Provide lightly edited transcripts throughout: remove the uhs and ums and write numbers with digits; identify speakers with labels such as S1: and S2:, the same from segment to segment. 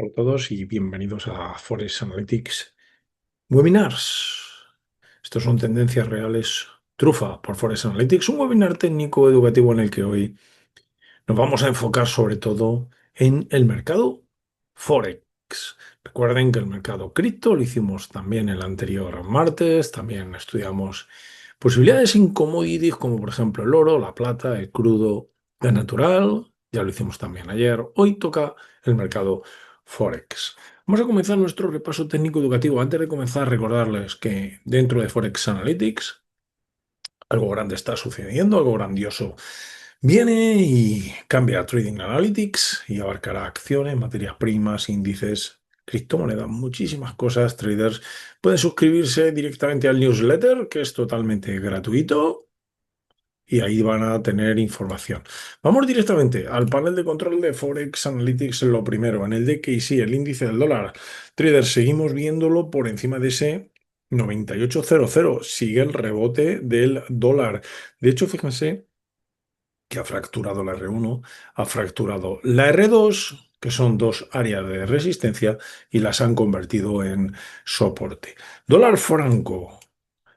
S1: a todos y bienvenidos a ForexAnalytix Webinars. Estos son tendencias reales TRuFA por ForexAnalytix, un webinar técnico educativo en el que hoy nos vamos a enfocar sobre todo en el mercado Forex. Recuerden que el mercado cripto lo hicimos también el anterior martes, también estudiamos posibilidades en commodities como por ejemplo el oro, la plata, el crudo, gas natural, ya lo hicimos también ayer. Hoy toca el mercado Forex. Vamos a comenzar nuestro repaso técnico educativo. Antes de comenzar, recordarles que dentro de ForexAnalytix algo grande está sucediendo, algo grandioso viene y cambia Trading Analytics y abarcará acciones, materias primas, índices, criptomonedas, muchísimas cosas. Traders pueden suscribirse directamente al newsletter, que es totalmente gratuito, y ahí van a tener información. Vamos directamente al panel de control de Forex Analytics. Lo primero, en el DXY, el índice del dólar. Traders, seguimos viéndolo por encima de ese 98.00. Sigue el rebote del dólar. De hecho, fíjense que ha fracturado la R1, ha fracturado la R2, que son dos áreas de resistencia, y las han convertido en soporte. Dólar franco.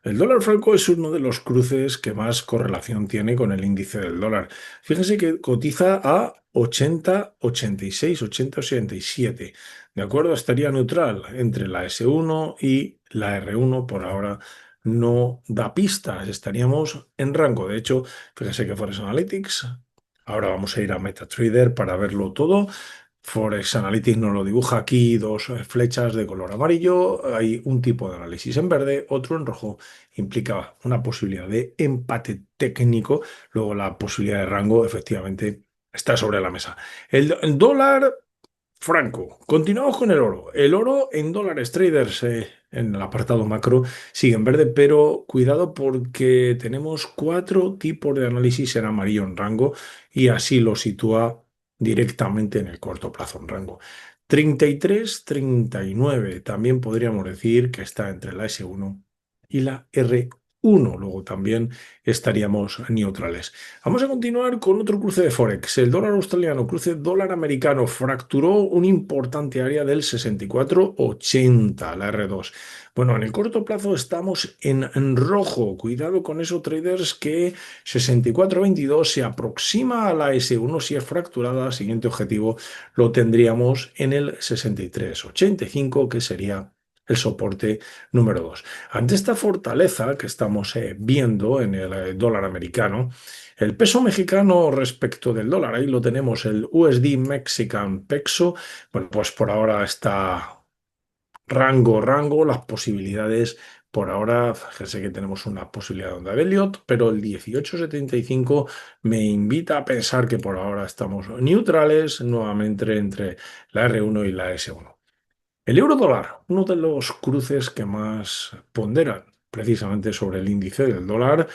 S1: El dólar franco es uno de los cruces que más correlación tiene con el índice del dólar. Fíjense que cotiza a 80, 86, 80, 87. ¿De acuerdo? Estaría neutral entre la S1 y la R1. Por ahora no da pistas. Estaríamos en rango. De hecho, fíjense que ForexAnalytix. Ahora vamos a ir a MetaTrader para verlo todo. ForexAnalytix nos lo dibuja aquí, dos flechas de color amarillo. Hay un tipo de análisis en verde, otro en rojo. Implica una posibilidad de empate técnico. Luego la posibilidad de rango efectivamente está sobre la mesa. El dólar franco. Continuamos con el oro. El oro en dólares traders en el apartado macro sigue en verde, pero cuidado porque tenemos cuatro tipos de análisis en amarillo en rango y así lo sitúa directamente en el corto plazo en rango. 33, 39. También podríamos decir que está entre la S1 y la R1. Luego también estaríamos neutrales. Vamos a continuar con otro cruce de Forex. El dólar australiano, cruce dólar americano, fracturó un importante área del 64.80, la R2. Bueno, en el corto plazo estamos en rojo. Cuidado con eso, traders, que 64.22 se aproxima a la S1 si es fracturada. Siguiente objetivo lo tendríamos en el 63.85, que sería el soporte número 2. Ante esta fortaleza que estamos viendo en el dólar americano, el peso mexicano respecto del dólar, ahí lo tenemos, el USD Mexican Peso, bueno, pues por ahora está rango, las posibilidades por ahora, fíjense que tenemos una posibilidad de onda de Elliott, pero el 18.75 me invita a pensar que por ahora estamos neutrales nuevamente entre la R1 y la S1. El euro dólar, uno de los cruces que más ponderan precisamente sobre el índice del dólar.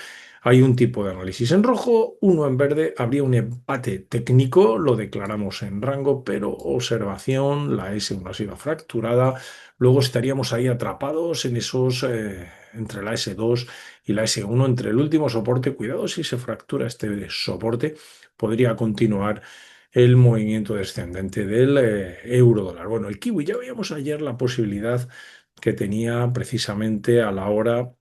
S1: Hay un tipo de análisis en rojo, uno en verde. Habría un empate técnico, lo declaramos en rango, pero observación, la S1 ha sido fracturada. Luego estaríamos ahí atrapados en esos, entre la S2 y la S1, entre el último soporte. Cuidado si se fractura este soporte, podría continuar el movimiento descendente del euro dólar. Bueno, el kiwi, ya veíamos ayer la posibilidad que tenía precisamente a la hora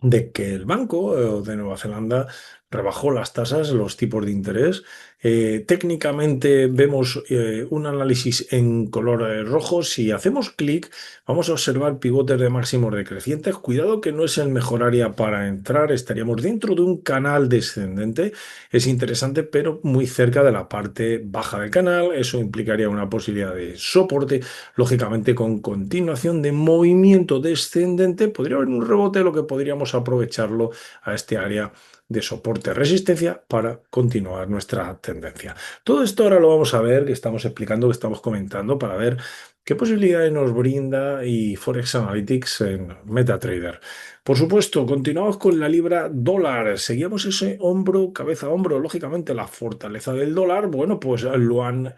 S1: de que el banco de Nueva Zelanda rebajó las tasas, los tipos de interés. Técnicamente vemos un análisis en color rojo. Si hacemos clic, vamos a observar pivotes de máximos decrecientes. Cuidado que no es el mejor área para entrar. Estaríamos dentro de un canal descendente. Es interesante, pero muy cerca de la parte baja del canal. Eso implicaría una posibilidad de soporte. Lógicamente, con continuación de movimiento descendente, podría haber un rebote, lo que podríamos aprovecharlo a este área de soporte-resistencia para continuar nuestra tendencia. Todo esto ahora lo vamos a ver, que estamos explicando, que estamos comentando, para ver qué posibilidades nos brinda y ForexAnalytix en MetaTrader. Por supuesto, continuamos con la libra dólar. Seguíamos ese hombro, cabeza a hombro. Lógicamente, la fortaleza del dólar, bueno, pues lo han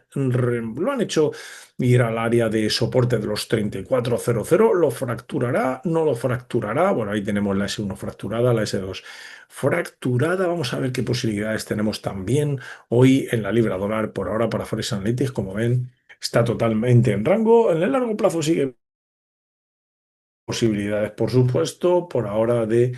S1: hecho ir al área de soporte de los 34.00. ¿Lo fracturará? ¿No lo fracturará? Bueno, ahí tenemos la S1 fracturada, la S2 fracturada. Vamos a ver qué posibilidades tenemos también hoy en la libra dólar. Por ahora, para ForexAnalytix, como ven, está totalmente en rango. En el largo plazo sigue posibilidades, por supuesto, por ahora de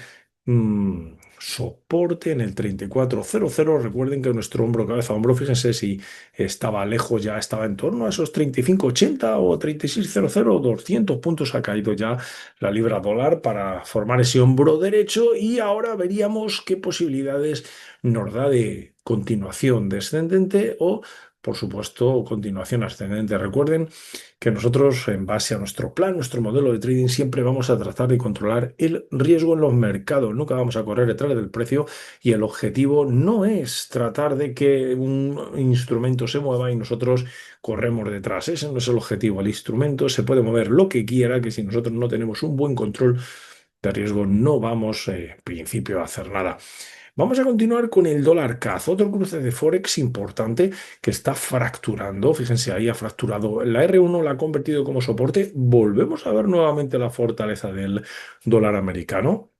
S1: soporte en el 3400. Recuerden que nuestro hombro, cabeza, hombro, fíjense si estaba lejos, ya estaba en torno a esos 3580 o 3600, 200 puntos ha caído ya la libra dólar para formar ese hombro derecho y ahora veríamos qué posibilidades nos da de continuación descendente o, por supuesto, continuación ascendente. Recuerden que nosotros, en base a nuestro plan, nuestro modelo de trading, siempre vamos a tratar de controlar el riesgo en los mercados. Nunca vamos a correr detrás del precio y el objetivo no es tratar de que un instrumento se mueva y nosotros corremos detrás. Ese no es el objetivo. El instrumento se puede mover lo que quiera, que si nosotros no tenemos un buen control de riesgo no vamos, en principio, a hacer nada. Vamos a continuar con el dólar CAD, otro cruce de Forex importante que está fracturando. Fíjense, ahí ha fracturado la R1, la ha convertido como soporte. Volvemos a ver nuevamente la fortaleza del dólar americano.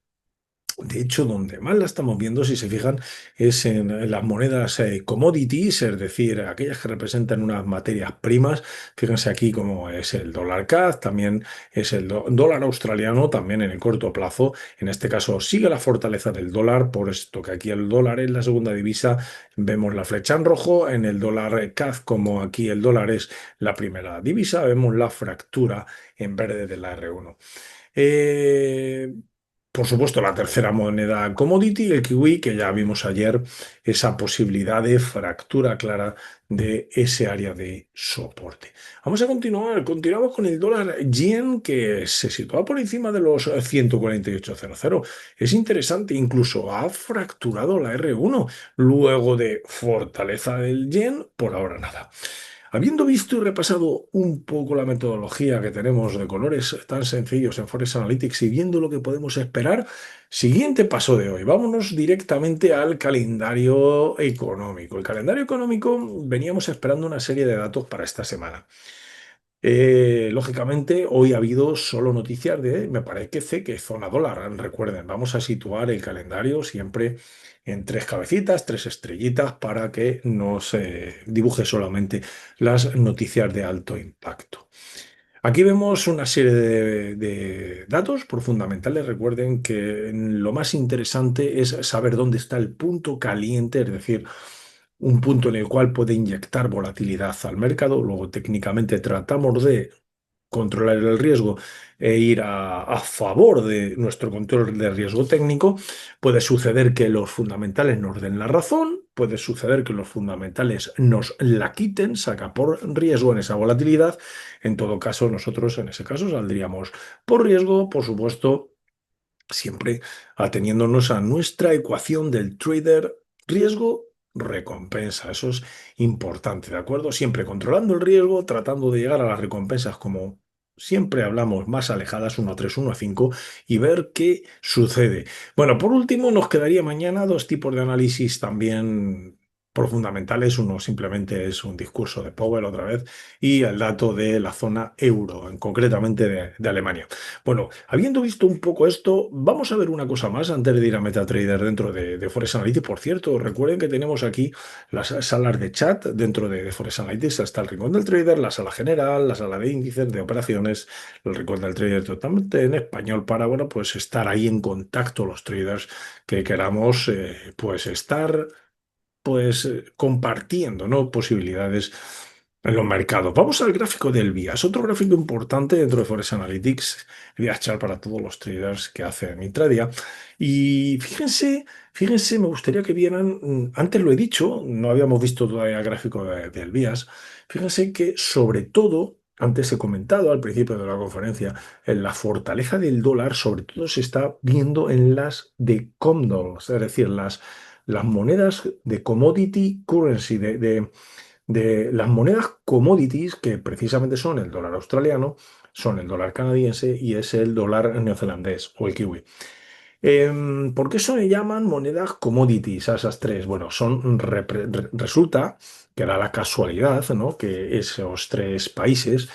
S1: De hecho, donde más la estamos viendo, si se fijan, es en las monedas commodities, es decir, aquellas que representan unas materias primas. Fíjense aquí cómo es el dólar CAD, también es el dólar australiano, también en el corto plazo. En este caso sigue la fortaleza del dólar, por esto que aquí el dólar es la segunda divisa. Vemos la flecha en rojo, en el dólar CAD, como aquí el dólar es la primera divisa, vemos la fractura en verde de la R1. Eh, por supuesto, la tercera moneda commodity, el kiwi, que ya vimos ayer, esa posibilidad de fractura clara de ese área de soporte. Vamos a continuar, continuamos con el dólar yen que se sitúa por encima de los 148,00. Es interesante, incluso ha fracturado la R1 luego de fortaleza del yen, por ahora nada. Habiendo visto y repasado un poco la metodología que tenemos de colores tan sencillos en ForexAnalytix y viendo lo que podemos esperar, siguiente paso de hoy. Vámonos directamente al calendario económico. El calendario económico veníamos esperando una serie de datos para esta semana. Lógicamente, hoy ha habido solo noticias de, me parece que zona dólar. Recuerden, vamos a situar el calendario siempre en tres cabecitas, tres estrellitas, para que nos dibuje solamente las noticias de alto impacto. Aquí vemos una serie de datos por fundamentales. Recuerden que lo más interesante es saber dónde está el punto caliente, es decir, un punto en el cual puede inyectar volatilidad al mercado. Luego, técnicamente, tratamos de controlar el riesgo e ir a favor de nuestro control de riesgo técnico. Puede suceder que los fundamentales nos den la razón, puede suceder que los fundamentales nos la quiten, saca por riesgo en esa volatilidad. En todo caso, nosotros en ese caso saldríamos por riesgo, por supuesto, siempre ateniéndonos a nuestra ecuación del trader riesgo-recompensa. Eso es importante, ¿de acuerdo? Siempre controlando el riesgo, tratando de llegar a las recompensas como siempre hablamos, más alejadas, 1 a 3, 1 a 5, y ver qué sucede. Bueno, por último, nos quedaría mañana dos tipos de análisis también por fundamentales. Uno simplemente es un discurso de Powell otra vez y el dato de la zona euro, concretamente de Alemania. Bueno, habiendo visto un poco esto, vamos a ver una cosa más antes de ir a MetaTrader dentro de ForexAnalytix. Por cierto, recuerden que tenemos aquí las salas de chat dentro de ForexAnalytix. Está el rincón del trader, la sala general, la sala de índices, de operaciones, el rincón del trader totalmente en español para, bueno, pues estar ahí en contacto los traders que queramos, pues estar compartiendo, ¿no?, posibilidades en los mercados. Vamos al gráfico del VIAS, otro gráfico importante dentro de ForexAnalytix, el VIAS Chart para todos los traders que hacen intradia. Y fíjense, me gustaría que vieran, antes lo he dicho, no habíamos visto todavía el gráfico del VIAS. Fíjense que sobre todo, antes he comentado al principio de la conferencia, en la fortaleza del dólar, sobre todo se está viendo en las de Comdols, es decir, las monedas de commodity currency, de las monedas commodities, que precisamente son el dólar australiano, son el dólar canadiense y es el dólar neozelandés o el kiwi. ¿Por qué se llaman monedas commodities a esas tres? Bueno, resulta que da la casualidad, ¿no?, que esos tres países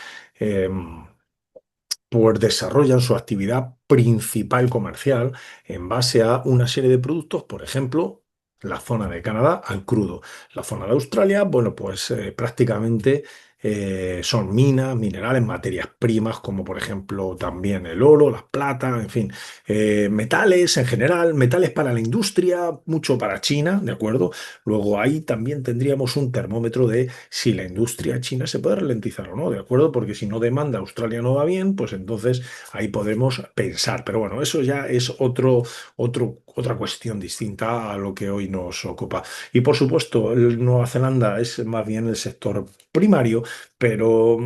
S1: pues desarrollan su actividad principal comercial en base a una serie de productos, por ejemplo, la zona de Canadá al crudo. La zona de Australia, bueno, pues prácticamente son minas, minerales, materias primas, como por ejemplo también el oro, la plata, en fin, metales en general, metales para la industria, mucho para China, ¿de acuerdo? Luego ahí también tendríamos un termómetro de si la industria china se puede ralentizar o no, ¿de acuerdo? Porque si no demanda Australia no va bien, pues entonces ahí podemos pensar. Pero bueno, eso ya es otra cuestión distinta a lo que hoy nos ocupa. Y por supuesto, Nueva Zelanda es más bien el sector primario, pero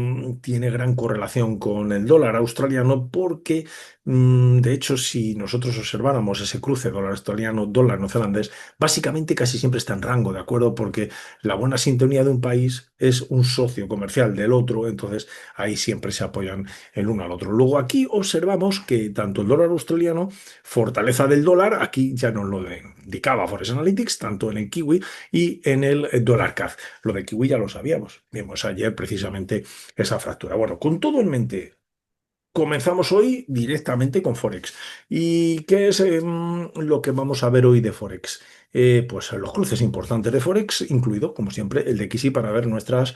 S1: tiene gran correlación con el dólar australiano porque, de hecho, si nosotros observáramos ese cruce dólar australiano, dólar neozelandés, básicamente casi siempre está en rango, ¿de acuerdo? Porque la buena sintonía de un país es un socio comercial del otro, entonces ahí siempre se apoyan el uno al otro. Luego aquí observamos que tanto el dólar australiano, fortaleza del dólar, aquí ya nos lo indicaba ForexAnalytix, tanto en el kiwi y en el dólar CAD. Lo de kiwi ya lo sabíamos. Vimos ayer precisamente esa fractura. Bueno, con todo en mente, comenzamos hoy directamente con Forex. ¿Y qué es lo que vamos a ver hoy de Forex? Pues los cruces importantes de Forex, incluido, como siempre, el de XY para ver nuestras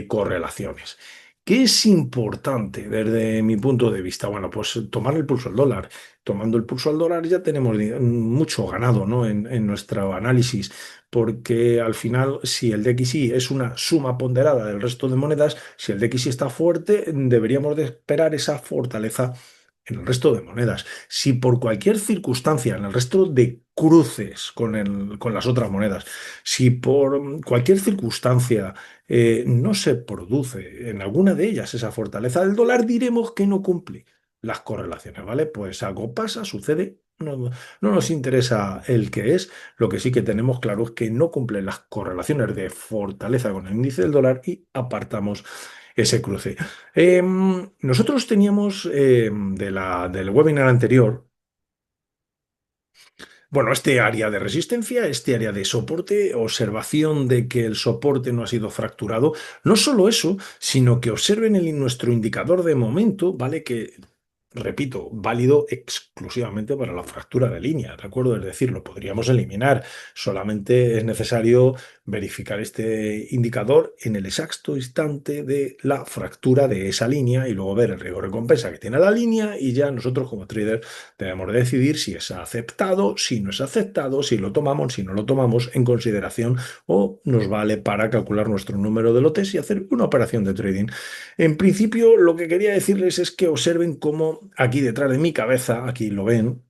S1: correlaciones. ¿Qué es importante desde mi punto de vista? Bueno, pues tomar el pulso al dólar. Tomando el pulso al dólar ya tenemos mucho ganado, ¿no? en nuestro análisis, porque al final, si el DXY es una suma ponderada del resto de monedas, si el DXY está fuerte, deberíamos de esperar esa fortaleza en el resto de monedas. Si por cualquier circunstancia en el resto de cruces con las otras monedas, si por cualquier circunstancia no se produce en alguna de ellas esa fortaleza del dólar, diremos que no cumple las correlaciones, ¿vale? Pues algo pasa, sucede, no nos interesa el qué es, lo que sí que tenemos claro es que no cumple las correlaciones de fortaleza con el índice del dólar y apartamos ese cruce. Nosotros teníamos del webinar anterior, bueno, este área de resistencia, este área de soporte, observación de que el soporte no ha sido fracturado. No solo eso, sino que observen nuestro indicador de momento, ¿vale? Que, repito, válido exclusivamente para la fractura de línea, ¿de acuerdo? Es decir, lo podríamos eliminar. Solamente es necesario verificar este indicador en el exacto instante de la fractura de esa línea y luego ver el riesgo recompensa que tiene la línea y ya nosotros como trader debemos decidir si es aceptado, si no es aceptado, si lo tomamos, si no lo tomamos en consideración o nos vale para calcular nuestro número de lotes y hacer una operación de trading. En principio, lo que quería decirles es que observen cómo aquí detrás de mi cabeza, aquí lo ven,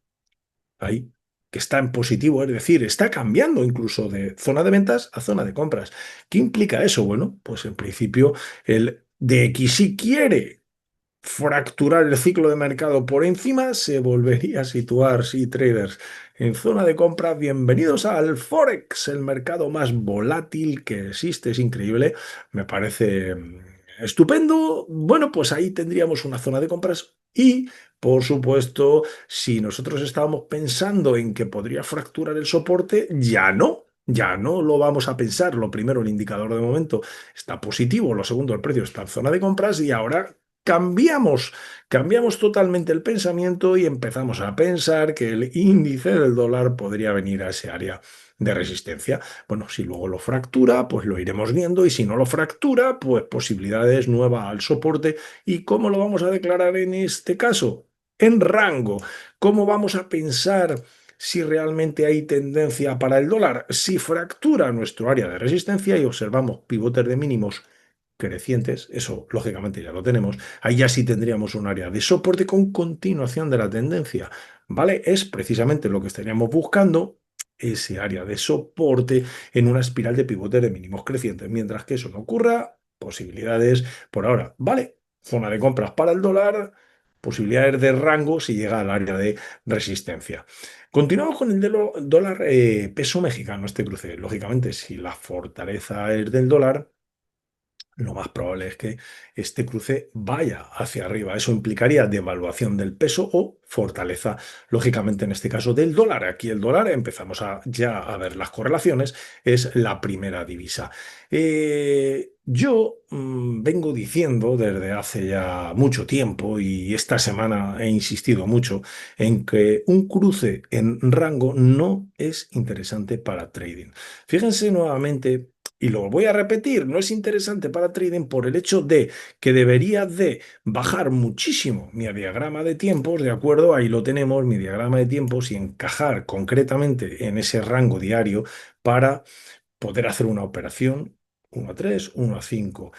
S1: ahí, que está en positivo, es decir, está cambiando incluso de zona de ventas a zona de compras. ¿Qué implica eso? Bueno, pues en principio el DXY quiere fracturar el ciclo de mercado por encima, se volvería a situar, sí, traders, en zona de compra. Bienvenidos al Forex, el mercado más volátil que existe, es increíble, me parece estupendo. Bueno, pues ahí tendríamos una zona de compras y, por supuesto, si nosotros estábamos pensando en que podría fracturar el soporte, ya no. Ya no lo vamos a pensar. Lo primero, el indicador de momento está positivo. Lo segundo, el precio está en zona de compras y ahora cambiamos totalmente el pensamiento y empezamos a pensar que el índice del dólar podría venir a ese área de resistencia. Bueno, si luego lo fractura, pues lo iremos viendo y si no lo fractura, pues posibilidades nueva al soporte. ¿Y cómo lo vamos a declarar en este caso? En rango. ¿Cómo vamos a pensar si realmente hay tendencia para el dólar? Si fractura nuestro área de resistencia y observamos pivotes de mínimos crecientes, eso lógicamente ya lo tenemos, ahí ya sí tendríamos un área de soporte con continuación de la tendencia, ¿vale? Es precisamente lo que estaríamos buscando, ese área de soporte en una espiral de pivote de mínimos crecientes. Mientras que eso no ocurra, posibilidades por ahora, ¿vale? Zona de compras para el dólar, posibilidades de rango si llega al área de resistencia. Continuamos con el dólar peso mexicano, este cruce. Lógicamente, si la fortaleza es del dólar, lo más probable es que este cruce vaya hacia arriba. Eso implicaría devaluación del peso o fortaleza, lógicamente en este caso del dólar. Aquí el dólar, empezamos ya a ver las correlaciones, es la primera divisa. Yo vengo diciendo desde hace ya mucho tiempo y esta semana he insistido mucho en que un cruce en rango no es interesante para trading. Fíjense nuevamente y lo voy a repetir, no es interesante para trading por el hecho de que debería de bajar muchísimo mi diagrama de tiempos, ¿de acuerdo? Ahí lo tenemos, mi diagrama de tiempos, y encajar concretamente en ese rango diario para poder hacer una operación 1 a 3, 1 a 5.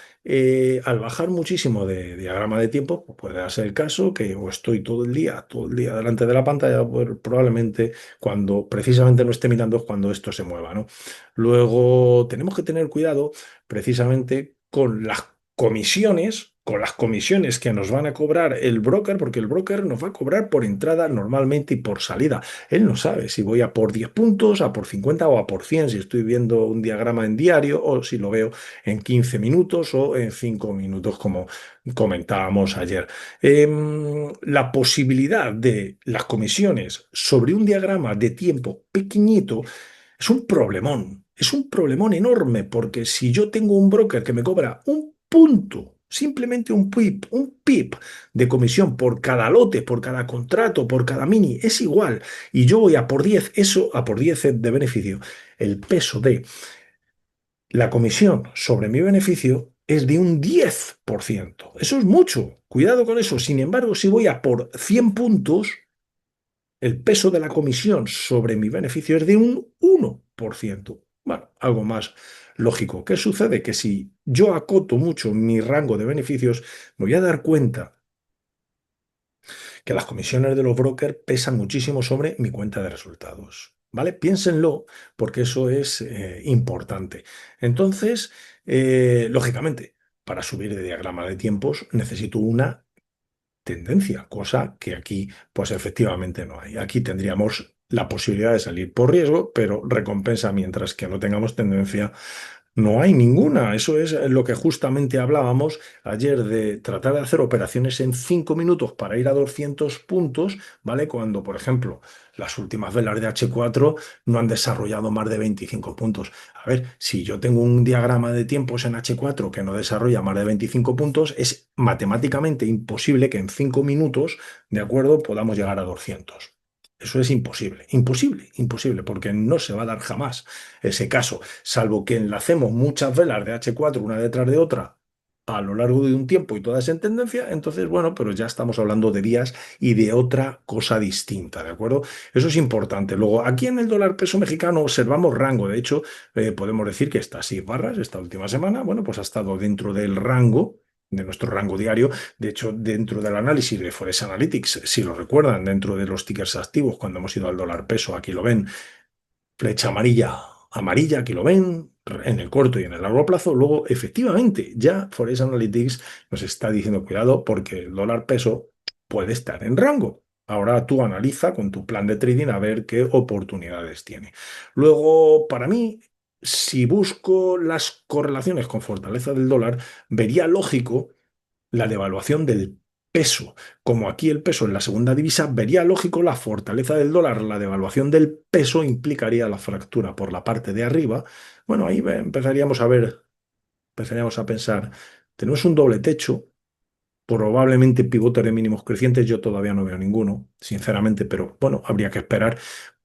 S1: Al bajar muchísimo de diagrama de tiempo, pues puede ser el caso que o estoy todo el día delante de la pantalla, pues probablemente cuando precisamente no esté mirando es cuando esto se mueva, ¿no? Luego tenemos que tener cuidado precisamente con las comisiones que nos van a cobrar el broker, porque el broker nos va a cobrar por entrada normalmente y por salida. Él no sabe si voy a por 10 puntos, a por 50 o a por 100, si estoy viendo un diagrama en diario o si lo veo en 15 minutos o en 5 minutos, como comentábamos ayer. La posibilidad de las comisiones sobre un diagrama de tiempo pequeñito es un problemón enorme, porque si yo tengo un broker que me cobra un punto, simplemente un pip de comisión por cada lote, por cada contrato, por cada mini, es igual, y yo voy a por 10, eso a por 10 de beneficio, el peso de la comisión sobre mi beneficio es de un 10%. Eso es mucho, cuidado con eso. Sin embargo, si voy a por 100 puntos, el peso de la comisión sobre mi beneficio es de un 1%. Bueno, algo más lógico. ¿Qué sucede? Que si yo acoto mucho mi rango de beneficios, me voy a dar cuenta que las comisiones de los brokers pesan muchísimo sobre mi cuenta de resultados. ¿Vale? Piénsenlo, porque eso es importante. Entonces, lógicamente, para subir de diagrama de tiempos necesito una tendencia, cosa que aquí pues efectivamente no hay. Aquí tendríamos la posibilidad de salir por riesgo, pero recompensa, mientras que no tengamos tendencia, no hay ninguna. Eso es lo que justamente hablábamos ayer, de tratar de hacer operaciones en 5 minutos para ir a 200 puntos, ¿vale? Cuando, por ejemplo, las últimas velas de H4 no han desarrollado más de 25 puntos. A ver, si yo tengo un diagrama de tiempos en H4 que no desarrolla más de 25 puntos, es matemáticamente imposible que en 5 minutos, ¿de acuerdo?, podamos llegar a 200. Eso es imposible, imposible, imposible, porque no se va a dar jamás ese caso, salvo que enlacemos muchas velas de H4 una detrás de otra a lo largo de un tiempo y todas en tendencia. Entonces, bueno, pero ya estamos hablando de días y de otra cosa distinta, ¿de acuerdo? Eso es importante. Luego, aquí en el dólar peso mexicano observamos rango. De hecho, podemos decir que estas 6 barras, esta última semana, bueno, pues ha estado dentro del rango, de nuestro rango diario. De hecho, dentro del análisis de ForexAnalytix, si lo recuerdan, dentro de los tickers activos, cuando hemos ido al dólar peso, aquí lo ven, flecha amarilla, amarilla, aquí lo ven, en el corto y en el largo plazo. Luego, efectivamente, ya ForexAnalytix nos está diciendo cuidado, porque el dólar peso puede estar en rango. Ahora tú analiza con tu plan de trading a ver qué oportunidades tiene. Luego, para mí, si busco las correlaciones con fortaleza del dólar, vería lógico la devaluación del peso. Como aquí el peso es la segunda divisa, vería lógico la fortaleza del dólar. La devaluación del peso implicaría la fractura por la parte de arriba. Bueno, ahí empezaríamos a ver, empezaríamos a pensar, tenemos un doble techo, probablemente pivote de mínimos crecientes. Yo todavía no veo ninguno, sinceramente, pero bueno, habría que esperar.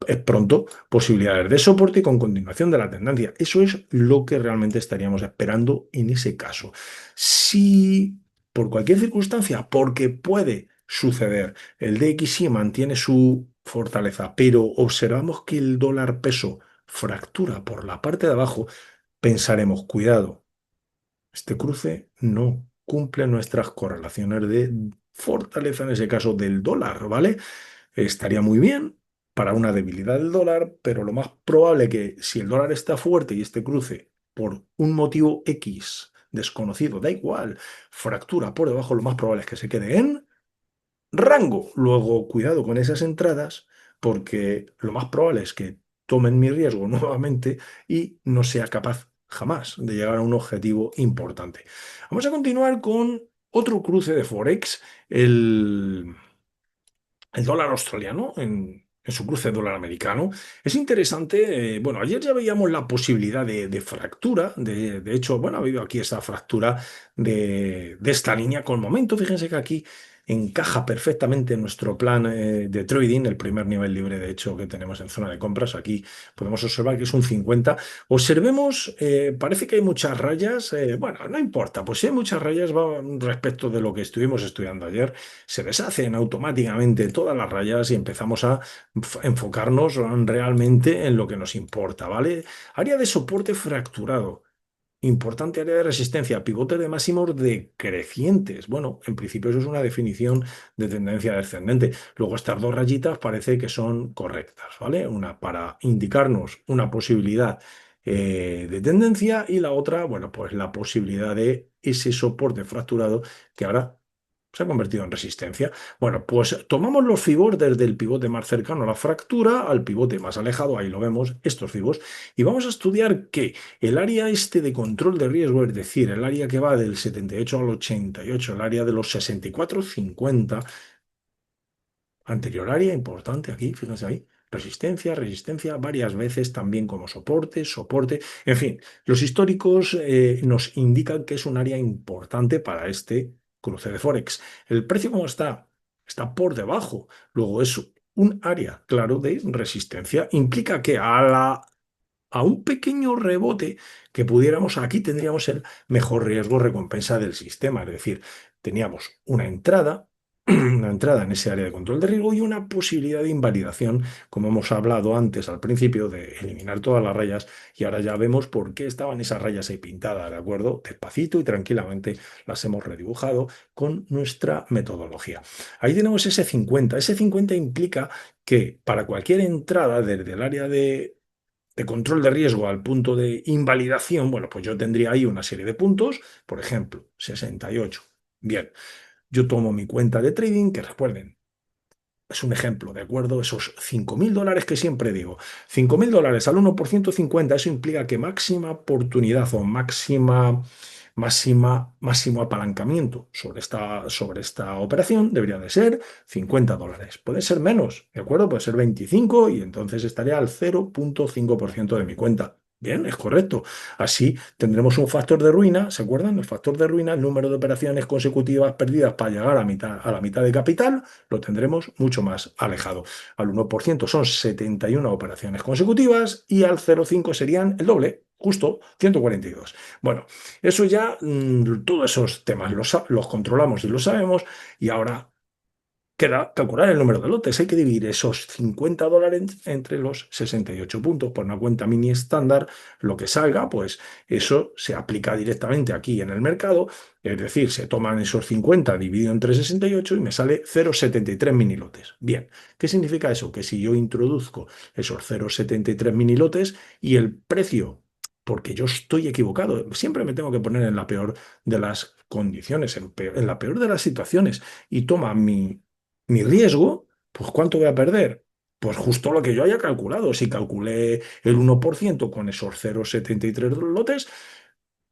S1: Es pronto, posibilidades de soporte y con continuación de la tendencia. Eso es lo que realmente estaríamos esperando en ese caso. Si por cualquier circunstancia, porque puede suceder, el DXY mantiene su fortaleza, pero observamos que el dólar peso fractura por la parte de abajo, pensaremos, cuidado, este cruce no cumple nuestras correlaciones de fortaleza, en ese caso del dólar, ¿vale? Estaría muy bien para una debilidad del dólar, pero lo más probable que, si el dólar está fuerte y este cruce por un motivo X desconocido, da igual, fractura por debajo, lo más probable es que se quede en rango. Luego, cuidado con esas entradas, porque lo más probable es que tomen mi riesgo nuevamente y no sea capaz jamás de llegar a un objetivo importante. Vamos a continuar con otro cruce de Forex, el dólar australiano en su cruce dólar americano. Es interesante, bueno, ayer ya veíamos la posibilidad de fractura, de hecho, bueno, ha habido aquí esa fractura de esta línea con momento. Fíjense que aquí encaja perfectamente en nuestro plan de trading, el primer nivel libre de hecho que tenemos en zona de compras. Aquí podemos observar que es un 50. Observemos, parece que hay muchas rayas. Bueno, no importa, pues si hay muchas rayas respecto de lo que estuvimos estudiando ayer, se deshacen automáticamente todas las rayas y empezamos a enfocarnos realmente en lo que nos importa, ¿vale? Área de soporte fracturado. Importante área de resistencia, pivote de máximos decrecientes. Bueno, en principio eso es una definición de tendencia descendente. Luego estas dos rayitas parece que son correctas, ¿vale? Una para indicarnos una posibilidad de tendencia y la otra, bueno, pues la posibilidad de ese soporte fracturado que ahora se ha convertido en resistencia. Bueno, pues tomamos los fibos desde el pivote más cercano a la fractura al pivote más alejado, ahí lo vemos, estos fibos, y vamos a estudiar que el área este de control de riesgo, es decir, el área que va del 78 al 88, el área de los 64,50, anterior área importante aquí, fíjense ahí, resistencia, resistencia, varias veces también como soporte, soporte, en fin, los históricos nos indican que es un área importante para este cruce de Forex. ¿El precio cómo está? Está por debajo. Luego es un área, claro, de resistencia. Implica que a un pequeño rebote que pudiéramos, aquí tendríamos el mejor riesgo recompensa del sistema, es decir, teníamos una entrada, una entrada en ese área de control de riesgo y una posibilidad de invalidación, como hemos hablado antes al principio, de eliminar todas las rayas, y ahora ya vemos por qué estaban esas rayas ahí pintadas, ¿de acuerdo? Despacito y tranquilamente las hemos redibujado con nuestra metodología. Ahí tenemos ese 50. Ese 50 implica que para cualquier entrada desde el área de control de riesgo al punto de invalidación, bueno, pues yo tendría ahí una serie de puntos, por ejemplo, 68. Bien, yo tomo mi cuenta de trading, que recuerden, es un ejemplo, ¿de acuerdo? Esos $5.000 que siempre digo, $5.000 al 1%, 50, eso implica que máxima oportunidad o máximo apalancamiento sobre esta operación debería de ser $50. Puede ser menos, ¿de acuerdo? Puede ser 25 y entonces estaría al 0,5% de mi cuenta. Bien, es correcto. Así tendremos un factor de ruina, ¿se acuerdan? El factor de ruina, el número de operaciones consecutivas perdidas para llegar a la mitad de capital, lo tendremos mucho más alejado. Al 1% son 71 operaciones consecutivas y al 0,5 serían el doble, justo 142. Bueno, eso ya, todos esos temas los controlamos y los sabemos, y ahora queda calcular el número de lotes. Hay que dividir esos $50 entre los 68 puntos por una cuenta mini estándar. Lo que salga, pues eso se aplica directamente aquí en el mercado. Es decir, se toman esos 50 dividido entre 68 y me sale 0,73 mini lotes. Bien, ¿qué significa eso? Que si yo introduzco esos 0,73 mini lotes y el precio, porque yo estoy equivocado, siempre me tengo que poner en la peor de las condiciones, en la peor de las situaciones, y toma mi riesgo, pues ¿cuánto voy a perder? Pues justo lo que yo haya calculado. Si calculé el 1% con esos 0,73 lotes,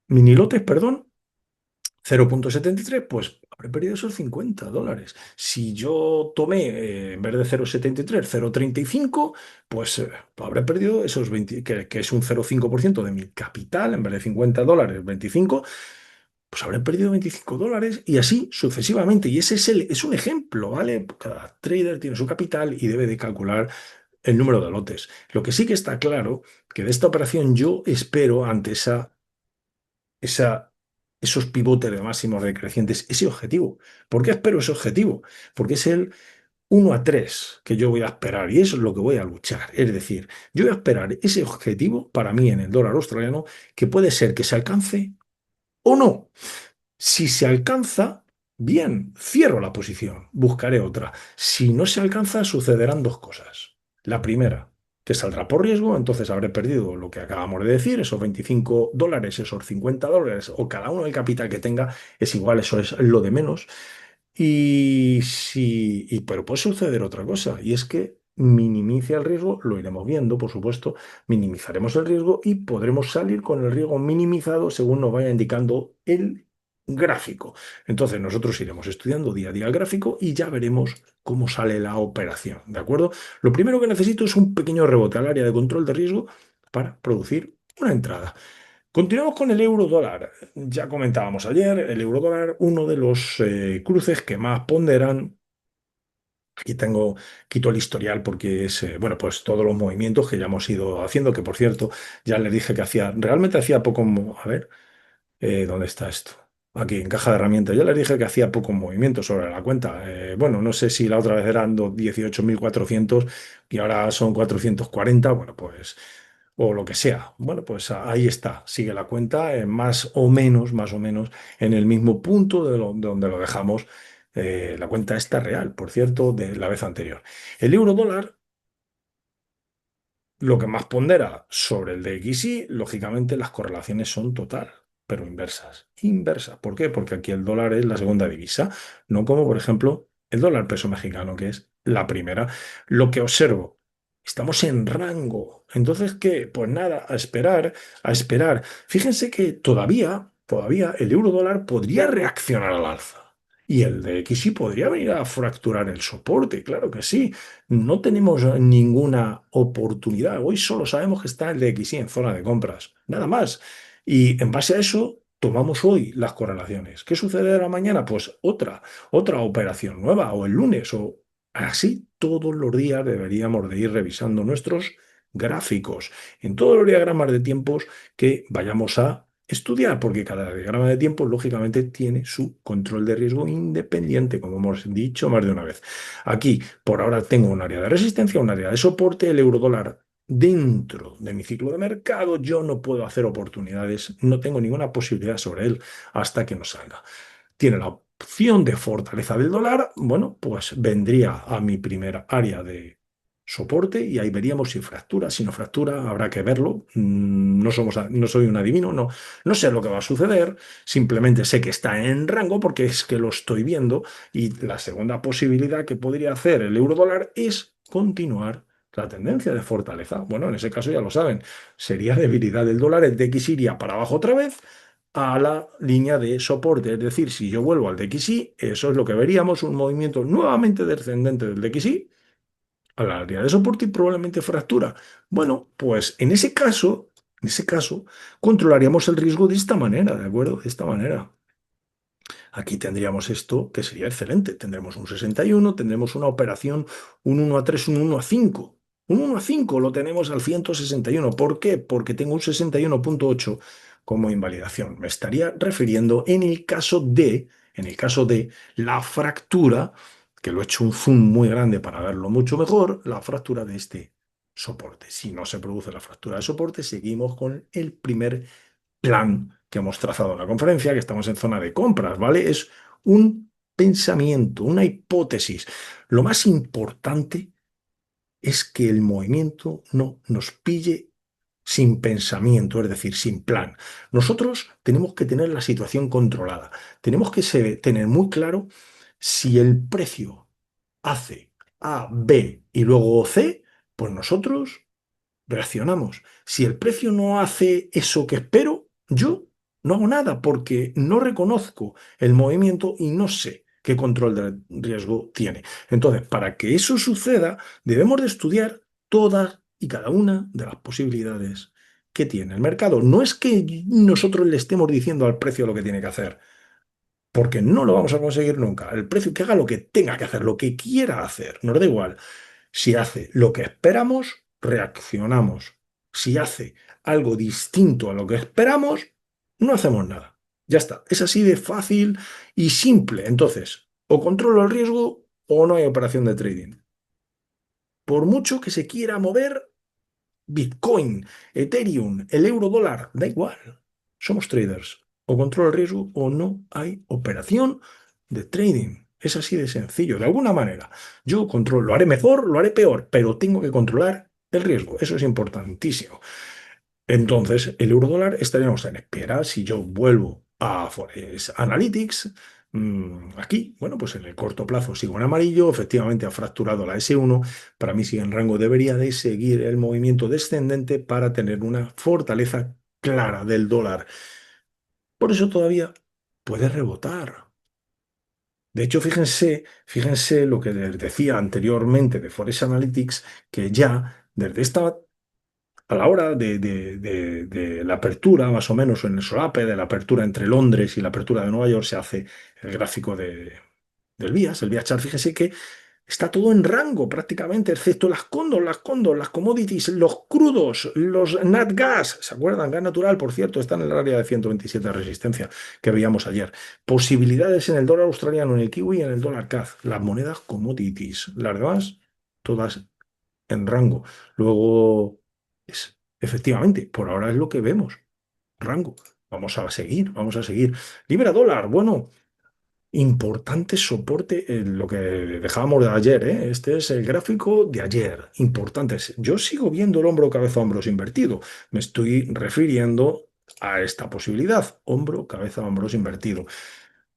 S1: mini lotes, perdón, 0,73, pues habré perdido esos $50. Si yo tomé, en vez de 0,73, 0,35, pues habré perdido esos 20, que es un 0,5% de mi capital, en vez de $50, 25, pues habré perdido $25 y así sucesivamente. Y ese es un ejemplo, ¿vale? Cada trader tiene su capital y debe de calcular el número de lotes. Lo que sí que está claro, que de esta operación yo espero ante esa, esos pivotes de máximos decrecientes, ese objetivo. ¿Por qué espero ese objetivo? Porque es el 1 a 3 que yo voy a esperar y eso es lo que voy a luchar. Es decir, yo voy a esperar ese objetivo para mí en el dólar australiano, que puede ser que se alcance o no. Si se alcanza, bien, cierro la posición, buscaré otra. Si no se alcanza, sucederán dos cosas. La primera, que saldrá por riesgo, entonces habré perdido lo que acabamos de decir, esos $25, esos $50, o cada uno el capital que tenga es igual, eso es lo de menos. Pero puede suceder otra cosa, y es que minimiza el riesgo, lo iremos viendo, por supuesto, minimizaremos el riesgo y podremos salir con el riesgo minimizado según nos vaya indicando el gráfico. Entonces nosotros iremos estudiando día a día el gráfico y ya veremos cómo sale la operación, ¿de acuerdo? Lo primero que necesito es un pequeño rebote al área de control de riesgo para producir una entrada. Continuamos con el euro dólar. Ya comentábamos ayer, el euro dólar, uno de los cruces que más ponderan. Aquí tengo, quito el historial porque es, bueno, pues todos los movimientos que ya hemos ido haciendo, que por cierto, ya les dije que hacía, realmente hacía poco, a ver, ¿dónde está esto? Aquí, en caja de herramientas. Ya les dije que hacía pocos movimientos sobre la cuenta. Bueno, no sé si la otra vez eran 18.400 y ahora son 440. Bueno, pues, o lo que sea. Bueno, pues ahí está. Sigue la cuenta más o menos, en el mismo punto de donde lo dejamos. La cuenta está real, por cierto, de la vez anterior. El euro dólar, lo que más pondera sobre el DXY, lógicamente las correlaciones son total, pero inversas. Inversas. ¿Por qué? Porque aquí el dólar es la segunda divisa, no como por ejemplo el dólar peso mexicano, que es la primera. Lo que observo, estamos en rango. Entonces, ¿qué? Pues nada, a esperar, a esperar. Fíjense que todavía el euro dólar podría reaccionar al alza. Y el DXY podría venir a fracturar el soporte, claro que sí. No tenemos ninguna oportunidad. Hoy solo sabemos que está el DXY en zona de compras, nada más. Y en base a eso, tomamos hoy las correlaciones. ¿Qué sucederá mañana? Pues otra operación nueva, o el lunes, o así todos los días deberíamos de ir revisando nuestros gráficos en todos los diagramas de tiempos que vayamos a estudiar, porque cada diagrama de tiempo, lógicamente, tiene su control de riesgo independiente, como hemos dicho más de una vez. Aquí, por ahora, tengo un área de resistencia, un área de soporte, el euro dólar dentro de mi ciclo de mercado. Yo no puedo hacer oportunidades, no tengo ninguna posibilidad sobre él hasta que no salga. Tiene la opción de fortaleza del dólar. Bueno, pues vendría a mi primera área de soporte y ahí veríamos si fractura. Si no fractura, habrá que verlo. No soy un adivino, no sé lo que va a suceder. Simplemente sé que está en rango porque es que lo estoy viendo. Y la segunda posibilidad que podría hacer el euro dólar es continuar la tendencia de fortaleza. Bueno, en ese caso ya lo saben, sería debilidad del dólar, el DX iría para abajo otra vez a la línea de soporte. Es decir, si yo vuelvo al DXY, eso es lo que veríamos, un movimiento nuevamente descendente del DXY a la línea de soporte y probablemente fractura. Bueno, pues en ese caso, controlaríamos el riesgo de esta manera, ¿de acuerdo? De esta manera. Aquí tendríamos esto que sería excelente. Tendremos un 61, tendremos una operación, un 1 a 3, un 1 a 5. Un 1 a 5 lo tenemos al 161. ¿Por qué? Porque tengo un 61,8 como invalidación. Me estaría refiriendo en el caso de la fractura, que lo he hecho un zoom muy grande para verlo mucho mejor, la fractura de este soporte. Si no se produce la fractura de soporte, seguimos con el primer plan que hemos trazado en la conferencia, que estamos en zona de compras, ¿vale? Es un pensamiento, una hipótesis. Lo más importante es que el movimiento no nos pille sin pensamiento, es decir, sin plan. Nosotros tenemos que tener la situación controlada. Tenemos que tener muy claro si el precio hace A, B y luego C, pues nosotros reaccionamos. Si el precio no hace eso que espero, yo no hago nada porque no reconozco el movimiento y no sé qué control de riesgo tiene. Entonces, para que eso suceda, debemos de estudiar todas y cada una de las posibilidades que tiene el mercado. No es que nosotros le estemos diciendo al precio lo que tiene que hacer, porque no lo vamos a conseguir nunca. El precio que haga lo que tenga que hacer, lo que quiera hacer, nos da igual. Si hace lo que esperamos, reaccionamos. Si hace algo distinto a lo que esperamos, no hacemos nada. Ya está. Es así de fácil y simple. Entonces, o controlo el riesgo o no hay operación de trading. Por mucho que se quiera mover Bitcoin, Ethereum, el euro dólar, da igual. Somos traders. O controlo el riesgo o no hay operación de trading. Es así de sencillo. De alguna manera, yo controlo, lo haré mejor, lo haré peor, pero tengo que controlar el riesgo. Eso es importantísimo. Entonces, el euro dólar estaríamos en espera. Si yo vuelvo a ForexAnalytix, aquí, bueno, pues en el corto plazo sigo en amarillo, efectivamente ha fracturado la S1, para mí sigue en rango, debería de seguir el movimiento descendente para tener una fortaleza clara del dólar. Por eso todavía puede rebotar. De hecho, fíjense lo que les decía anteriormente de ForexAnalytix, que ya desde esta a la hora de la apertura, más o menos, en el solape, de la apertura entre Londres y la apertura de Nueva York, se hace el gráfico del BIAS, el BIAS chart. Fíjese que está todo en rango prácticamente, excepto las commodities, los crudos, los nat gas. ¿Se acuerdan? Gas natural, por cierto, está en el área de 127 de resistencia que veíamos ayer. Posibilidades en el dólar australiano, en el kiwi y en el dólar CAD. Las monedas commodities. Las demás, todas en rango. Luego, efectivamente, por ahora es lo que vemos. Rango. Vamos a seguir, vamos a seguir. Libra dólar, bueno. Importante soporte, lo que dejábamos de ayer, ¿eh? Este es el gráfico de ayer. Importantes. Yo sigo viendo el hombro, cabeza, hombros invertido. Me estoy refiriendo a esta posibilidad. Hombro, cabeza, hombros invertido.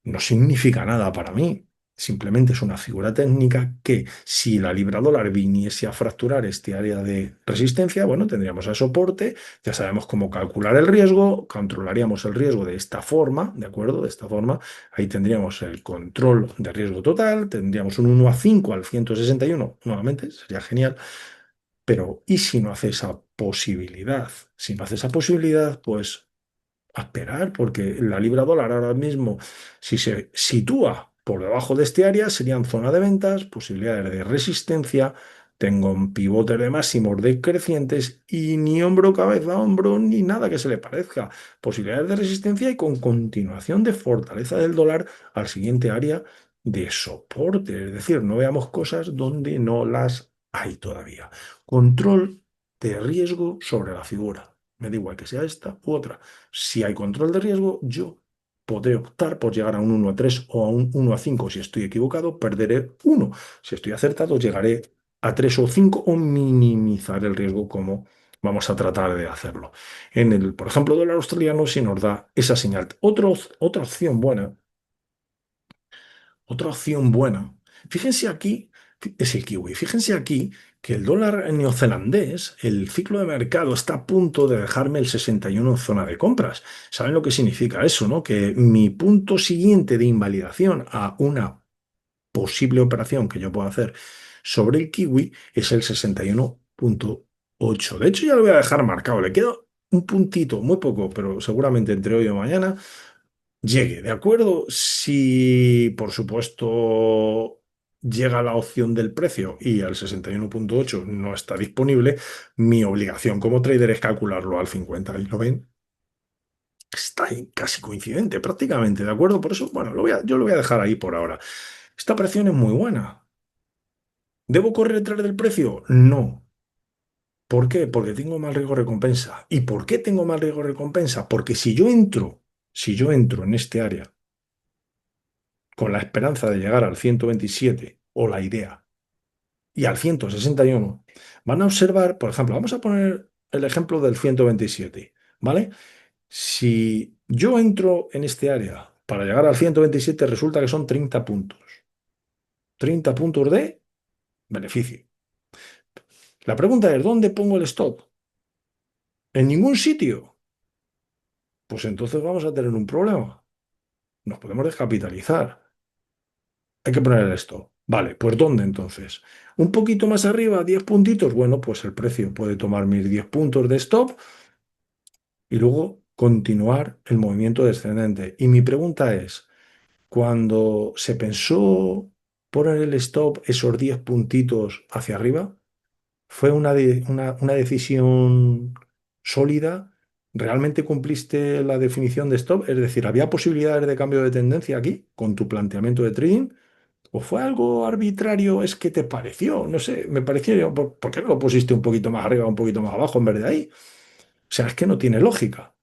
S1: No significa nada para mí. Simplemente es una figura técnica que si la libra dólar viniese a fracturar este área de resistencia, bueno, tendríamos el soporte, ya sabemos cómo calcular el riesgo, controlaríamos el riesgo de esta forma, ¿de acuerdo? De esta forma, ahí tendríamos el control de riesgo total, tendríamos un 1 a 5 al 161, nuevamente, sería genial, pero ¿y si no hace esa posibilidad? Si no hace esa posibilidad, pues a esperar, porque la libra dólar ahora mismo, si se sitúa por debajo de este área, serían zona de ventas, posibilidades de resistencia, tengo un pivote de máximos decrecientes y ni hombro, cabeza, hombro, ni nada que se le parezca. Posibilidades de resistencia y con continuación de fortaleza del dólar al siguiente área de soporte. Es decir, no veamos cosas donde no las hay todavía. Control de riesgo sobre la figura. Me da igual que sea esta u otra. Si hay control de riesgo, yo podré optar por llegar a un 1 a 3 o a un 1 a 5. Si estoy equivocado, perderé 1. Si estoy acertado, llegaré a 3 o 5 o minimizar el riesgo como vamos a tratar de hacerlo. Por ejemplo, dólar australiano, si nos da esa señal. Otra opción buena. Otra opción buena. Fíjense aquí, es el kiwi. Fíjense aquí que el dólar neozelandés, el ciclo de mercado está a punto de dejarme el 61 en zona de compras. ¿Saben lo que significa eso, no? Que mi punto siguiente de invalidación a una posible operación que yo pueda hacer sobre el kiwi es el 61,8. De hecho, ya lo voy a dejar marcado. Le queda un puntito, muy poco, pero seguramente entre hoy o mañana llegue, ¿de acuerdo? Si, por supuesto, llega la opción del precio y al 61,8 no está disponible, mi obligación como trader es calcularlo al 50. ¿Y lo ven? Está ahí casi coincidente, prácticamente, ¿de acuerdo? Por eso, bueno, yo lo voy a dejar ahí por ahora. Esta operación es muy buena. ¿Debo correr detrás del precio? No. ¿Por qué? Porque tengo más riesgo recompensa. ¿Y por qué tengo más riesgo recompensa? Porque si yo entro en este área con la esperanza de llegar al 127 o la idea y al 161, van a observar, por ejemplo, vamos a poner el ejemplo del 127, ¿vale? Si yo entro en este área para llegar al 127, resulta que son 30 puntos. 30 puntos de beneficio. La pregunta es, ¿dónde pongo el stop? ¿En ningún sitio? Pues entonces vamos a tener un problema. Nos podemos descapitalizar. Hay que poner esto. Vale, pues ¿dónde entonces? Un poquito más arriba, 10 puntitos. Bueno, pues el precio puede tomar mis 10 puntos de stop y luego continuar el movimiento descendente. Y mi pregunta es, cuando se pensó poner el stop esos 10 puntitos hacia arriba, ¿fue una decisión sólida? ¿Realmente cumpliste la definición de stop? Es decir, ¿había posibilidades de cambio de tendencia aquí con tu planteamiento de trading? ¿O fue algo arbitrario? ¿Es que te pareció? No sé, me pareció, ¿por qué no lo pusiste un poquito más arriba, un poquito más abajo en vez de ahí? O sea, es que no tiene lógica.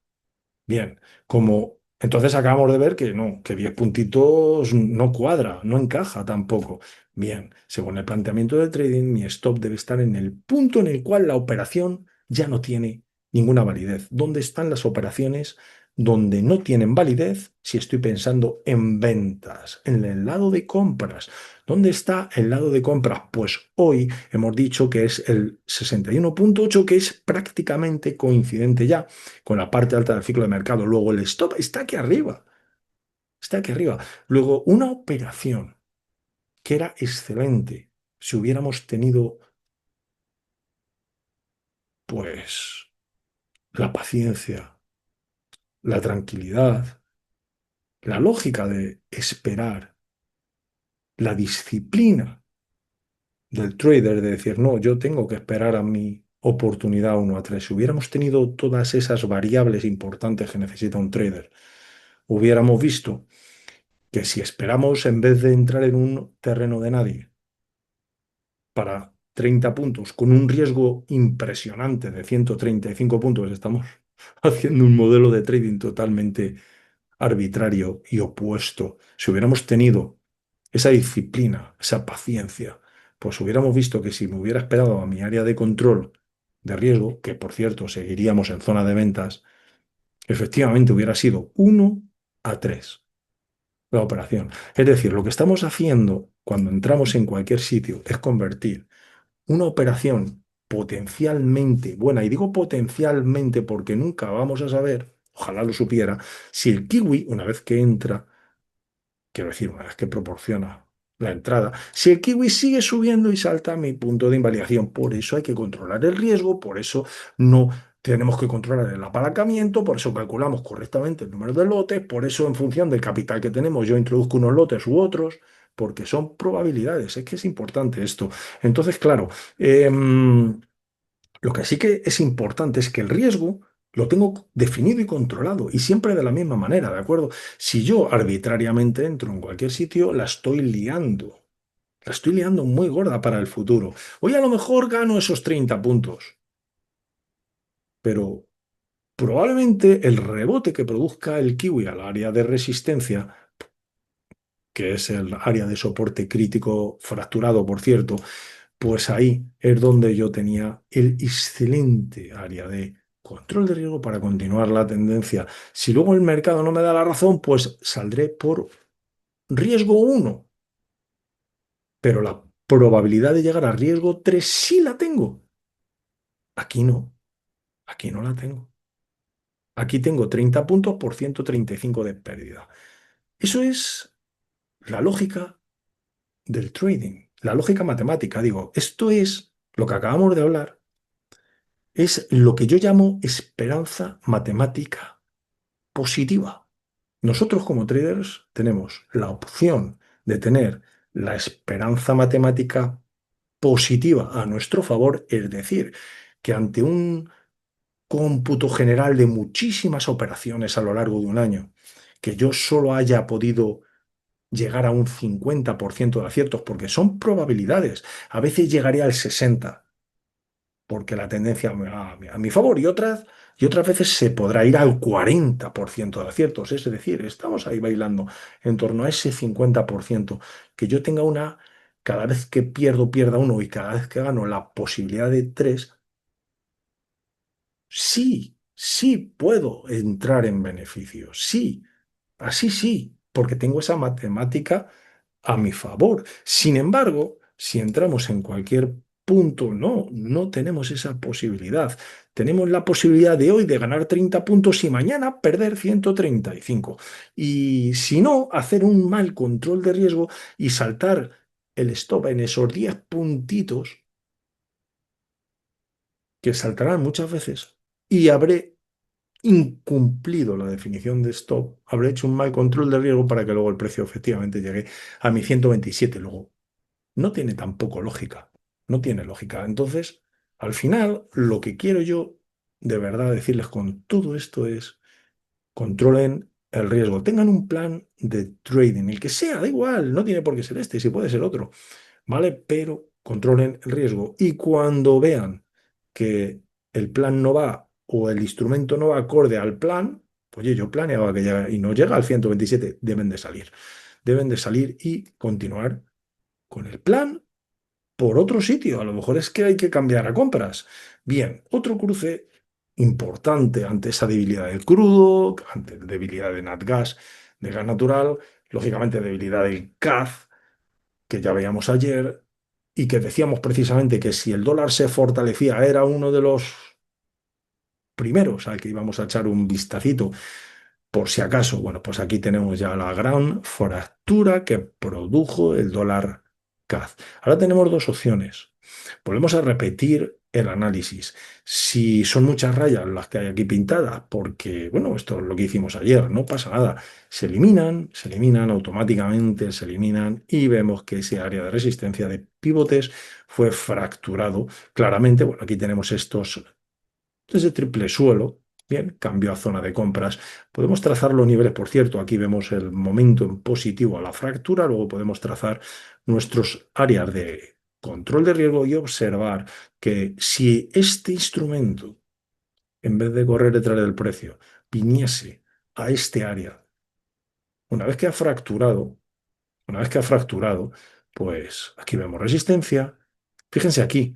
S1: Bien, como entonces acabamos de ver que no, que 10 puntitos no cuadra, no encaja tampoco. Bien, según el planteamiento del trading, mi stop debe estar en el punto en el cual la operación ya no tiene ninguna validez. ¿Dónde están las operaciones donde no tienen validez si estoy pensando en ventas, en el lado de compras? ¿Dónde está el lado de compras? Pues hoy hemos dicho que es el 61,8, que es prácticamente coincidente ya con la parte alta del ciclo de mercado. Luego el stop está aquí arriba. Está aquí arriba. Luego una operación que era excelente si hubiéramos tenido, pues, la paciencia, la tranquilidad, la lógica de esperar, la disciplina del trader de decir, no, yo tengo que esperar a mi oportunidad 1 a 3. Si hubiéramos tenido todas esas variables importantes que necesita un trader, hubiéramos visto que si esperamos en vez de entrar en un terreno de nadie para 30 puntos, con un riesgo impresionante de 135 puntos, estamos haciendo un modelo de trading totalmente arbitrario y opuesto. Si hubiéramos tenido esa disciplina, esa paciencia, pues hubiéramos visto que si me hubiera esperado a mi área de control de riesgo, que por cierto seguiríamos en zona de ventas, efectivamente hubiera sido 1 a 3 la operación. Es decir, lo que estamos haciendo cuando entramos en cualquier sitio es convertir una operación potencialmente buena, y digo potencialmente porque nunca vamos a saber, ojalá lo supiera, si el kiwi, una vez que entra, quiero decir, una vez que proporciona la entrada, si el kiwi sigue subiendo y salta a mi punto de invalidación, por eso hay que controlar el riesgo, por eso no tenemos que controlar el apalancamiento, por eso calculamos correctamente el número de lotes, por eso en función del capital que tenemos yo introduzco unos lotes u otros, porque son probabilidades, es que es importante esto. Entonces, claro, lo que sí que es importante es que el riesgo lo tengo definido y controlado y siempre de la misma manera, ¿de acuerdo? Si yo arbitrariamente entro en cualquier sitio, la estoy liando. La estoy liando muy gorda para el futuro. Hoy a lo mejor gano esos 30 puntos, pero probablemente el rebote que produzca el kiwi al área de resistencia, que es el área de soporte crítico fracturado, por cierto, pues ahí es donde yo tenía el excelente área de control de riesgo para continuar la tendencia. Si luego el mercado no me da la razón, pues saldré por riesgo 1, pero la probabilidad de llegar a riesgo 3 sí la tengo. Aquí no, aquí no la tengo. Aquí tengo 30 puntos por 135 de pérdida. Eso es la lógica del trading, la lógica matemática. Digo, esto es lo que acabamos de hablar. Es lo que yo llamo esperanza matemática positiva. Nosotros como traders tenemos la opción de tener la esperanza matemática positiva a nuestro favor, es decir, que ante un cómputo general de muchísimas operaciones a lo largo de un año, que yo solo haya podido llegar a un 50% de aciertos, porque son probabilidades, a veces llegaré al 60%, porque la tendencia a mi favor, y otras veces se podrá ir al 40% de aciertos. Es decir, estamos ahí bailando en torno a ese 50%. Que yo tenga cada vez que pierdo, pierda 1 y cada vez que gano la posibilidad de 3, sí, sí puedo entrar en beneficio, sí, así sí, porque tengo esa matemática a mi favor. Sin embargo, si entramos en cualquier punto, no tenemos esa posibilidad. Tenemos la posibilidad de hoy de ganar 30 puntos y mañana perder 135. Y si no, hacer un mal control de riesgo y saltar el stop en esos 10 puntitos que saltarán muchas veces y habré incumplido la definición de stop, habré hecho un mal control de riesgo para que luego el precio efectivamente llegue a mi 127. Luego, no tiene tampoco lógica, no tiene lógica. Entonces, al final, lo que quiero yo de verdad decirles con todo esto es, controlen el riesgo, tengan un plan de trading, el que sea, da igual, no tiene por qué ser este, si puede ser otro, ¿vale? Pero controlen el riesgo y cuando vean que el plan no va o el instrumento no va acorde al plan, pues oye, yo planeaba que llega y no llega al 127, deben de salir y continuar con el plan por otro sitio. A lo mejor es que hay que cambiar a compras. Bien, otro cruce importante ante esa debilidad del crudo, ante la debilidad de NatGas, de gas natural, lógicamente debilidad del CAD, que ya veíamos ayer, y que decíamos precisamente que si el dólar se fortalecía era uno de los primeros al que íbamos a echar un vistacito por si acaso. Bueno, pues aquí tenemos ya la gran fractura que produjo el dólar CAD. Ahora tenemos dos opciones. Volvemos a repetir el análisis. Si son muchas rayas las que hay aquí pintadas, porque, bueno, esto es lo que hicimos ayer, no pasa nada. Se eliminan automáticamente, se eliminan y vemos que ese área de resistencia de pivotes fue fracturado. Claramente, bueno, aquí tenemos estos desde triple suelo. Bien, cambio a zona de compras. Podemos trazar los niveles, por cierto, aquí vemos el momento en positivo a la fractura, luego podemos trazar nuestros áreas de control de riesgo y observar que si este instrumento, en vez de correr detrás del precio, viniese a este área, una vez que ha fracturado, pues aquí vemos resistencia. Fíjense aquí,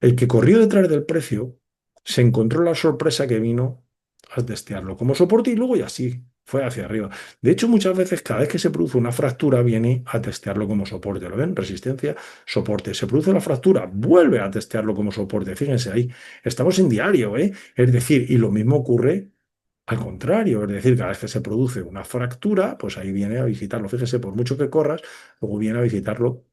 S1: el que corrió detrás del precio se encontró la sorpresa que vino a testearlo como soporte y luego ya sí, fue hacia arriba. De hecho, muchas veces cada vez que se produce una fractura viene a testearlo como soporte. ¿Lo ven? Resistencia, soporte. Se produce la fractura, vuelve a testearlo como soporte. Fíjense ahí, estamos en diario, ¿eh? Es decir, y lo mismo ocurre al contrario, es decir, cada vez que se produce una fractura, pues ahí viene a visitarlo. Fíjese, por mucho que corras, luego viene a visitarlo,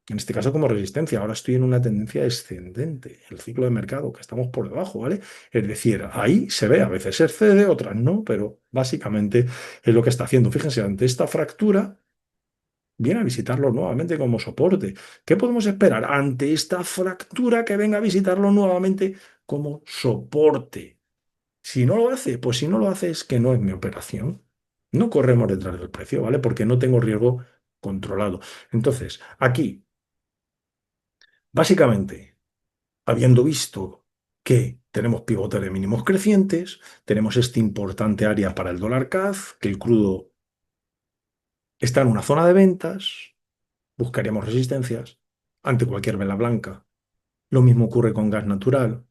S1: en este caso como resistencia. Ahora estoy en una tendencia descendente, el ciclo de mercado, que estamos por debajo, ¿vale? Es decir, ahí se ve, a veces se excede, otras no, pero básicamente es lo que está haciendo. Fíjense, ante esta fractura, viene a visitarlo nuevamente como soporte. ¿Qué podemos esperar ante esta fractura que venga a visitarlo nuevamente como soporte? Si no lo hace, pues si no lo hace es que no es mi operación. No corremos detrás del precio, ¿vale? Porque no tengo riesgo controlado. Entonces, aquí, básicamente, habiendo visto que tenemos pivote de mínimos crecientes, tenemos este importante área para el dólar CAD, que el crudo está en una zona de ventas, buscaríamos resistencias ante cualquier vela blanca. Lo mismo ocurre con gas natural,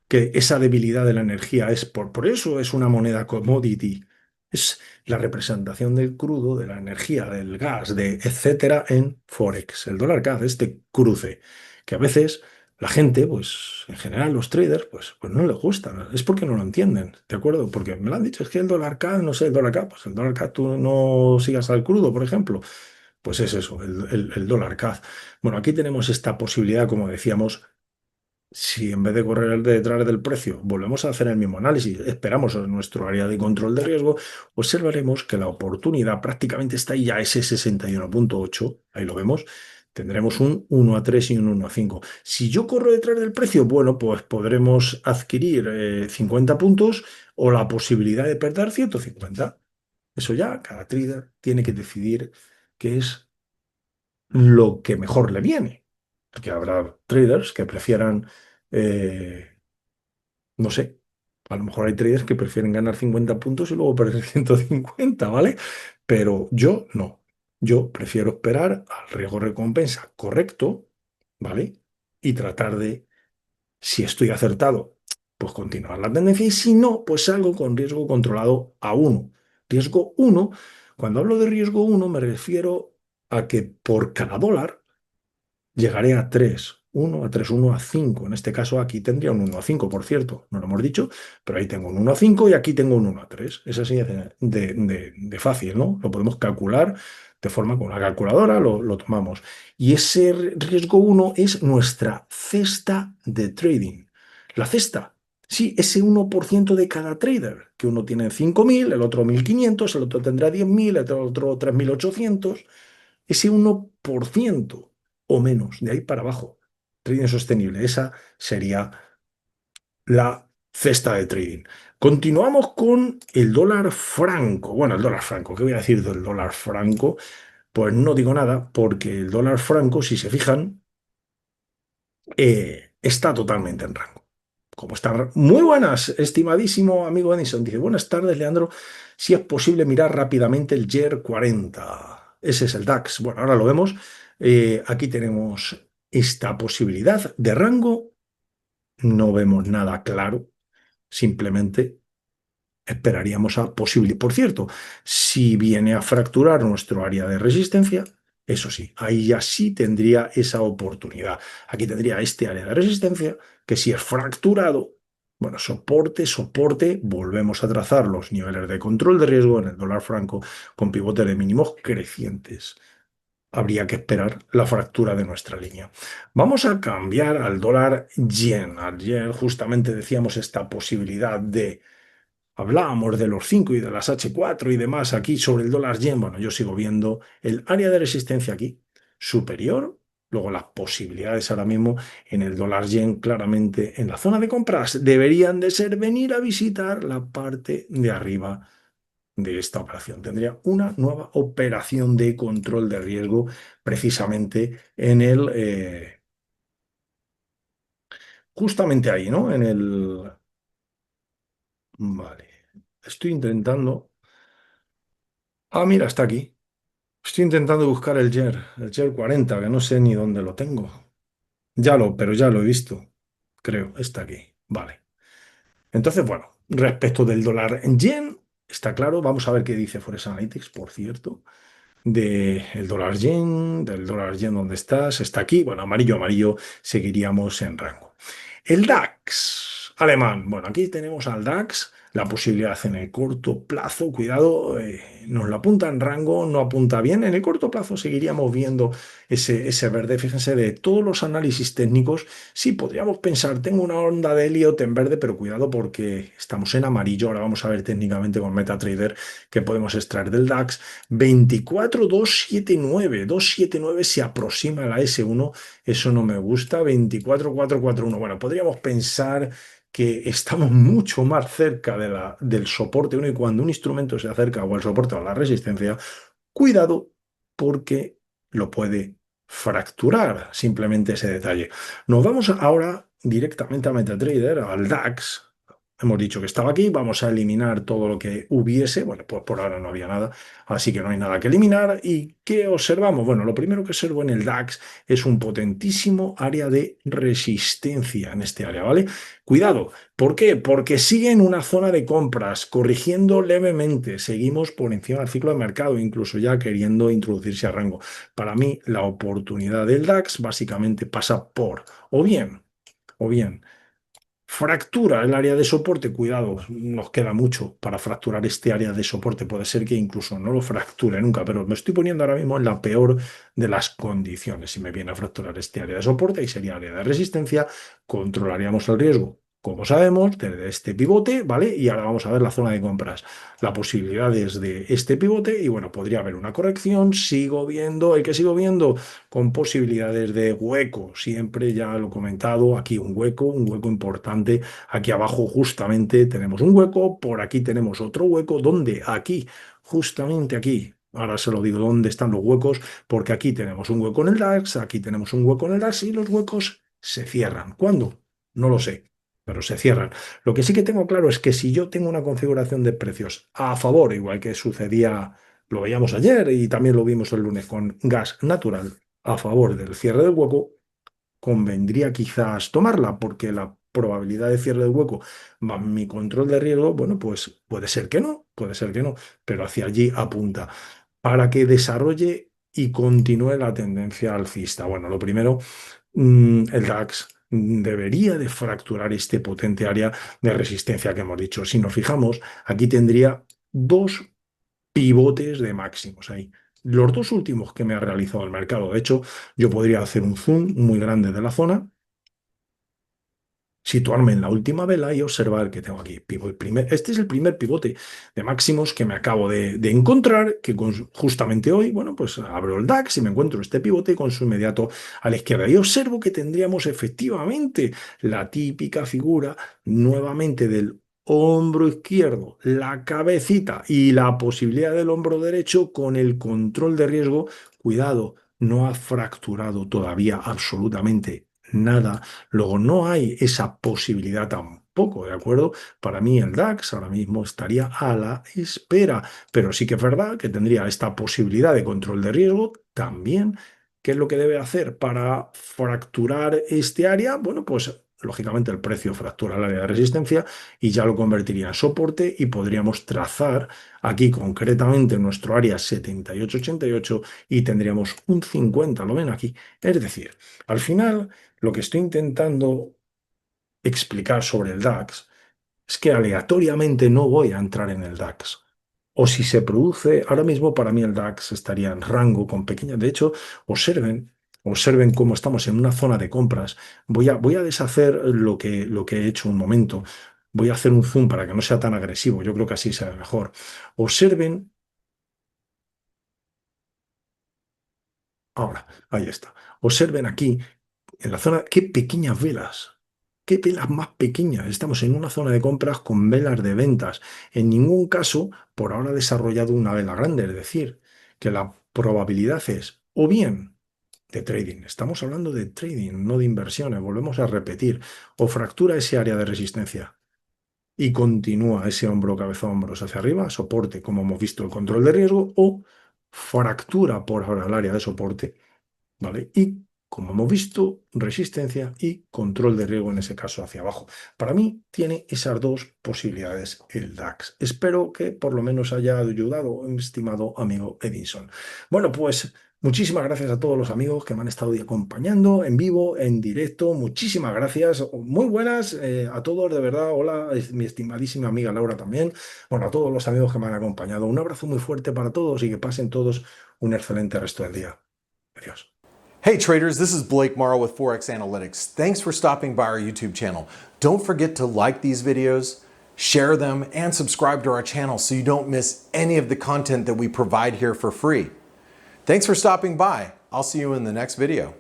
S1: que esa debilidad de la energía es por eso es una moneda commodity. Es la representación del crudo, de la energía, del gas, de etcétera, en Forex. El dólar CAD, este cruce, que a veces la gente, pues en general los traders, pues no les gusta. Es porque no lo entienden, ¿de acuerdo? Porque me lo han dicho, es que el dólar CAD, no sé, el dólar CAD, pues el dólar CAD tú no sigas al crudo, por ejemplo. Pues es eso, el dólar CAD. Bueno, aquí tenemos esta posibilidad, como decíamos, si en vez de correr detrás del precio volvemos a hacer el mismo análisis, esperamos en nuestro área de control de riesgo, observaremos que la oportunidad prácticamente está ahí ya ese 61,8, ahí lo vemos, tendremos un 1 a 3 y un 1 a 5. Si yo corro detrás del precio, bueno, pues podremos adquirir 50 puntos o la posibilidad de perder 150. Eso ya, cada trader tiene que decidir qué es lo que mejor le viene. Porque habrá traders que prefieran, eh, no sé, a lo mejor hay traders que prefieren ganar 50 puntos y luego perder 150, ¿vale? Pero yo no. Yo prefiero esperar al riesgo-recompensa correcto, ¿vale? Y tratar de, si estoy acertado, pues continuar la tendencia y si no, pues salgo con riesgo controlado a 1. Riesgo uno, cuando hablo de riesgo uno me refiero a que por cada dólar llegaré a 3, 1 a 3, 1 a 5. En este caso aquí tendría un 1 a 5, por cierto. No lo hemos dicho, pero ahí tengo un 1 a 5 y aquí tengo un 1 a 3. Es así de fácil, ¿no? Lo podemos calcular de forma con una calculadora, lo tomamos. Y ese riesgo 1 es nuestra cesta de trading. La cesta. Sí, ese 1% de cada trader, que uno tiene 5.000, el otro 1.500, el otro tendrá 10.000, el otro 3.800. Ese 1% o menos, de ahí para abajo. Trading sostenible, esa sería la cesta de trading. Continuamos con el dólar franco. Bueno, el dólar franco, ¿qué voy a decir del dólar franco? Pues no digo nada, porque el dólar franco, si se fijan, está totalmente en rango. Como están muy buenas, estimadísimo amigo Edison. Dice, buenas tardes, Leandro. Si es posible mirar rápidamente el YER 40. Ese es el DAX. Bueno, ahora lo vemos. Aquí tenemos esta posibilidad de rango. No vemos nada claro. Simplemente esperaríamos a posible. Por cierto, si viene a fracturar nuestro área de resistencia, eso sí, ahí ya sí tendría esa oportunidad. Aquí tendría este área de resistencia que si es fracturado, bueno, soporte, soporte, volvemos a trazar los niveles de control de riesgo en el dólar franco con pivote de mínimos crecientes. habría que esperar la fractura de nuestra línea. Vamos a cambiar al dólar yen. Al yen justamente decíamos esta posibilidad de... Hablábamos de los 5 y de las H4 y demás aquí sobre el dólar yen. Bueno, yo sigo viendo el área de resistencia aquí superior. Luego las posibilidades ahora mismo en el dólar yen claramente en la zona de compras deberían de ser venir a visitar la parte de arriba de esta operación. Tendría una nueva operación de control de riesgo precisamente en justamente ahí, ¿no? En el... Vale. Estoy intentando... Ah, mira, está aquí. Estoy intentando buscar el YER 40, que no sé ni dónde lo tengo. Pero ya lo he visto. Creo, está aquí. Vale. Entonces, bueno, respecto del dólar en yen, está claro. Vamos a ver qué dice ForexAnalytix, por cierto. Del dólar yen, ¿dónde estás? Está aquí. Bueno, amarillo, amarillo, seguiríamos en rango. El DAX alemán. Bueno, aquí tenemos al DAX, la posibilidad en el corto plazo, cuidado, nos lo apunta en rango, no apunta bien. En el corto plazo seguiríamos viendo ese verde. Fíjense, de todos los análisis técnicos, sí podríamos pensar, tengo una onda de Elliott en verde, pero cuidado porque estamos en amarillo. Ahora vamos a ver técnicamente con MetaTrader qué podemos extraer del DAX. 24,279, 279 se aproxima a la S1, eso no me gusta. 24,441. Bueno, podríamos pensar que estamos mucho más cerca del soporte 1 y cuando un instrumento se acerca o al soporte o a la resistencia, cuidado porque lo puede fracturar, simplemente ese detalle. Nos vamos ahora directamente a MetaTrader, al DAX. Hemos dicho que estaba aquí, vamos a eliminar todo lo que hubiese. Bueno, pues por ahora no había nada, así que no hay nada que eliminar. ¿Y qué observamos? Bueno, lo primero que observo en el DAX es un potentísimo área de resistencia en este área, ¿vale? Cuidado, ¿por qué? Porque sigue en una zona de compras, corrigiendo levemente. Seguimos por encima del ciclo de mercado, incluso ya queriendo introducirse a rango. Para mí, la oportunidad del DAX básicamente pasa por o bien, fractura el área de soporte, cuidado, nos queda mucho para fracturar este área de soporte. Puede ser que incluso no lo fracture nunca, pero me estoy poniendo ahora mismo en la peor de las condiciones. Si me viene a fracturar este área de soporte, ahí sería área de resistencia, controlaríamos el riesgo, como sabemos, desde este pivote, ¿vale? Y ahora vamos a ver la zona de compras. La posibilidad es de este pivote y bueno, podría haber una corrección. Sigo viendo, el que sigo viendo con posibilidades de hueco. Siempre ya lo he comentado, aquí un hueco importante. Aquí abajo justamente tenemos un hueco, por aquí tenemos otro hueco, donde aquí, justamente aquí. Ahora se lo digo dónde están los huecos, porque aquí tenemos un hueco en el DAX, aquí tenemos un hueco en el DAX y los huecos se cierran. ¿Cuándo? No lo sé, pero se cierran. Lo que sí que tengo claro es que si yo tengo una configuración de precios a favor, igual que sucedía, lo veíamos ayer y también lo vimos el lunes con gas natural, a favor del cierre del hueco, convendría quizás tomarla, porque la probabilidad de cierre del hueco más mi control de riesgo, bueno, pues puede ser que no, pero hacia allí apunta. Para que desarrolle y continúe la tendencia alcista. Bueno, lo primero, el DAX debería de fracturar este potente área de resistencia que hemos dicho. Si nos fijamos, aquí tendría dos pivotes de máximos ahí. Los dos últimos que me ha realizado el mercado. De hecho, yo podría hacer un zoom muy grande de la zona, situarme en la última vela y observar que tengo aquí este es el primer pivote de máximos que me acabo de encontrar, que justamente hoy, bueno, pues abro el DAX y me encuentro este pivote con su inmediato a la izquierda. Y observo que tendríamos efectivamente la típica figura nuevamente del hombro izquierdo, la cabecita y la posibilidad del hombro derecho con el control de riesgo. Cuidado, no ha fracturado todavía absolutamente nada. Luego no hay esa posibilidad tampoco, ¿de acuerdo? Para mí el DAX ahora mismo estaría a la espera, pero sí que es verdad que tendría esta posibilidad de control de riesgo también. ¿Qué es lo que debe hacer para fracturar este área? Bueno, pues lógicamente el precio fractura el área de resistencia y ya lo convertiría en soporte y podríamos trazar aquí concretamente nuestro área 78,88 y tendríamos un 50, ¿lo ven aquí? Es decir, al final lo que estoy intentando explicar sobre el DAX es que aleatoriamente no voy a entrar en el DAX. o si se produce, ahora mismo para mí el DAX estaría en rango con pequeñas. De hecho, observen cómo estamos en una zona de compras. Voy a deshacer lo que he hecho un momento. Voy a hacer un zoom para que no sea tan agresivo. Yo creo que así será mejor. Observen, ahora, ahí está. Observen aquí, en la zona, qué velas más pequeñas. Estamos en una zona de compras con velas de ventas. En ningún caso, por ahora, ha desarrollado una vela grande. Es decir, que la probabilidad es, o bien, de trading. Estamos hablando de trading, no de inversiones. Volvemos a repetir. O fractura ese área de resistencia y continúa ese hombro, cabeza, hombros hacia arriba, soporte, como hemos visto, el control de riesgo, o fractura por ahora el área de soporte, ¿vale? Y, como hemos visto, resistencia y control de riesgo en ese caso hacia abajo. Para mí tiene esas dos posibilidades el DAX. Espero que por lo menos haya ayudado, estimado amigo Edinson. Bueno, pues muchísimas gracias a todos los amigos que me han estado acompañando en vivo, en directo. Muchísimas gracias. Muy buenas a todos, de verdad. Hola, mi estimadísima amiga Laura también. Bueno, a todos los amigos que me han acompañado. Un abrazo muy fuerte para todos y que pasen todos un excelente resto del día. Adiós.
S2: Hey traders, this is Blake Morrow with ForexAnalytix. Thanks for stopping by our YouTube channel. Don't forget to like these videos, share them, and subscribe to our channel so you don't miss any of the content that we provide here for free. Thanks for stopping by. I'll see you in the next video.